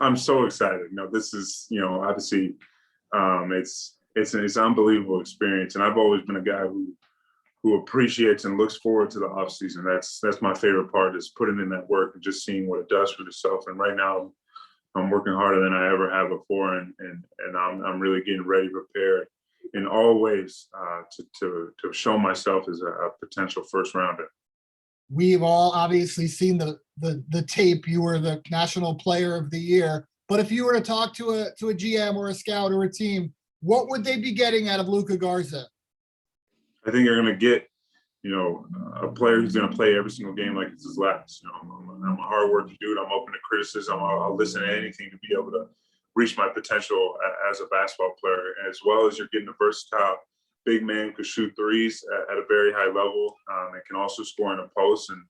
I'm so excited. This is, obviously, it's an unbelievable experience, and I've always been a guy who appreciates and looks forward to the off season. That's my favorite part, is putting in that work and just seeing what it does for yourself. And right now, I'm working harder than I ever have before, and I'm really getting ready, prepared in all ways to show myself as a potential first rounder. We've all obviously seen the tape. You were the National Player of the Year. But if you were to talk to a GM or a scout or a team, what would they be getting out of Luka Garza? I think you're going to get, a player who's going to play every single game like it's his last. I'm a hardworking dude. I'm open to criticism. I'll listen to anything to be able to reach my potential as a basketball player, as well as you're getting a versatile big man who can shoot threes at a very high level, and can also score in a post. And,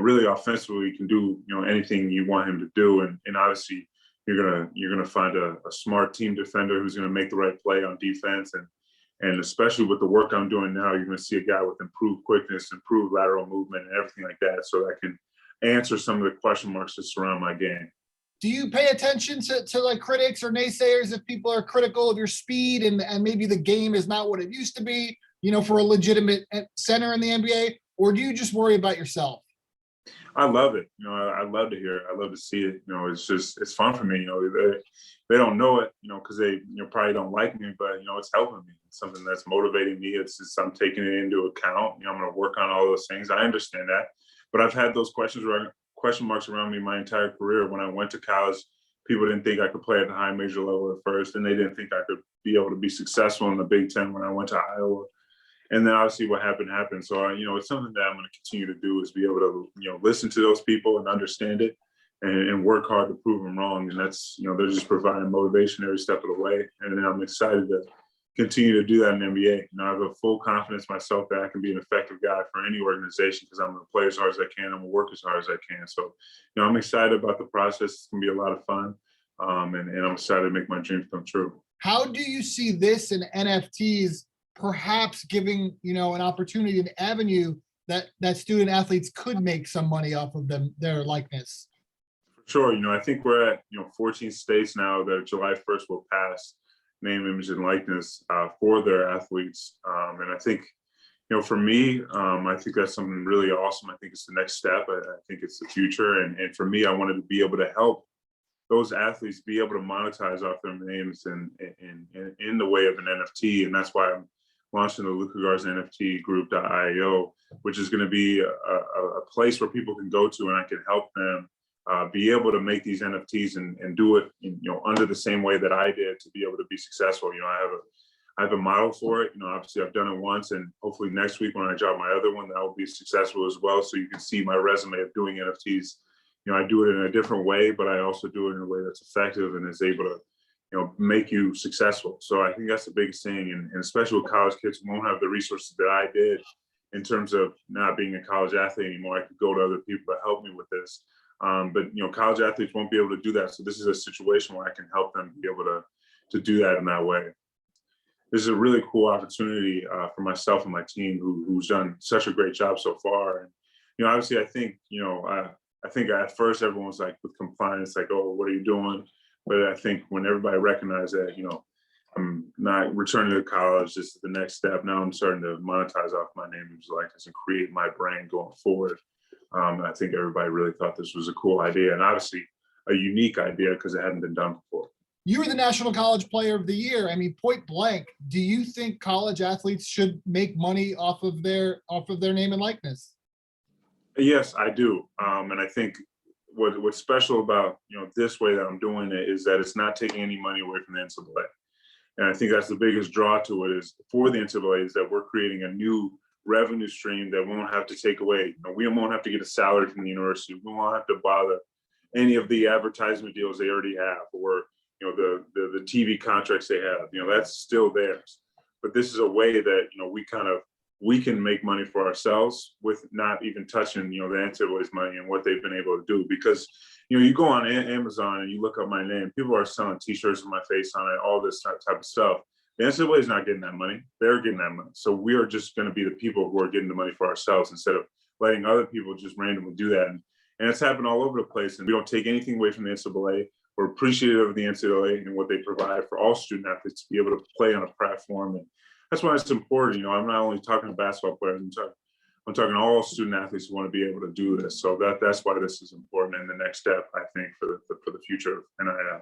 really offensively, he can do, anything you want him to do. And obviously, you're gonna find a smart team defender who's going to make the right play on defense. And especially with the work I'm doing now, you're going to see a guy with improved quickness, improved lateral movement, and everything like that, so that I can answer some of the question marks that surround my game. Do you pay attention to like critics or naysayers if people are critical of your speed and maybe the game is not what it used to be, for a legitimate center in the NBA? Or do you just worry about yourself? I love it. I love to hear it. I love to see it. It's fun for me. They don't know it, because they probably don't like me, but it's helping me. It's something that's motivating me. I'm taking it into account. I'm going to work on all those things. I understand that, but I've had those question marks around me my entire career. When I went to college, people didn't think I could play at the high major level at first, and they didn't think I could be able to be successful in the Big Ten when I went to Iowa. And then obviously what happened. So, it's something that I'm going to continue to do, is be able to, listen to those people and understand it and work hard to prove them wrong. And that's, they're just providing motivation every step of the way. And then I'm excited to continue to do that in the NBA. I have a full confidence myself that I can be an effective guy for any organization, because I'm going to play as hard as I can. I'm going to work as hard as I can. So, I'm excited about the process. It's going to be a lot of fun. And I'm excited to make my dreams come true. How do you see this and NFTs perhaps giving, an opportunity, an avenue that student athletes could make some money off of their likeness? For sure. I think we're at, 14 states now that July 1st will pass name, image, and likeness for their athletes. And I think, for me, I think that's something really awesome. I think it's the next step. I think it's the future. And for me, I wanted to be able to help those athletes be able to monetize off their names and in the way of an NFT. And that's why I'm launching the Luka Garza NFT group.io, which is going to be a place where people can go to, and I can help them be able to make these NFTs and do it, under the same way that I did, to be able to be successful. I have a model for it. Obviously I've done it once, and hopefully next week when I drop my other one, that will be successful as well. So you can see my resume of doing NFTs. I do it in a different way, but I also do it in a way that's effective and is able to, make you successful. So I think that's the biggest thing. And especially with college kids who won't have the resources that I did in terms of not being a college athlete anymore, I could go to other people to help me with this. But college athletes won't be able to do that. So this is a situation where I can help them be able to do that in that way. This is a really cool opportunity for myself and my team, who's done such a great job so far. And obviously, I think I think at first everyone was like, with compliance, like, oh, what are you doing? But I think when everybody recognized that, I'm not returning to college, this is the next step. Now I'm starting to monetize off my name, image, likeness, and create my brand going forward. I think everybody really thought this was a cool idea, and obviously a unique idea, because it hadn't been done before. You were the National College Player of the Year. I mean, point blank, do you think college athletes should make money off of their name and likeness? Yes, I do. And I think what's special about, this way that I'm doing it is that it's not taking any money away from the NCAA. And I think that's the biggest draw to it, is for the NCAA, is that we're creating a new revenue stream that we won't have to take away. We won't have to get a salary from the university. We won't have to bother any of the advertisement deals they already have, or the TV contracts they have. That's still theirs. But this is a way that we can make money for ourselves with not even touching the NCAA's money and what they've been able to do. Because you go on Amazon and you look up my name, people are selling T-shirts with my face on it, all this type of stuff. The NCAA is not getting that money. They're getting that money. So we are just going to be the people who are getting the money for ourselves, instead of letting other people just randomly do that. And it's happened all over the place. And we don't take anything away from the NCAA. we're appreciative of the NCAA and what they provide for all student athletes to be able to play on a platform. And that's why it's important. I'm not only talking to basketball players, I'm talking to all student athletes who want to be able to do this. So that's why this is important and the next step, I think, for the future of NIL.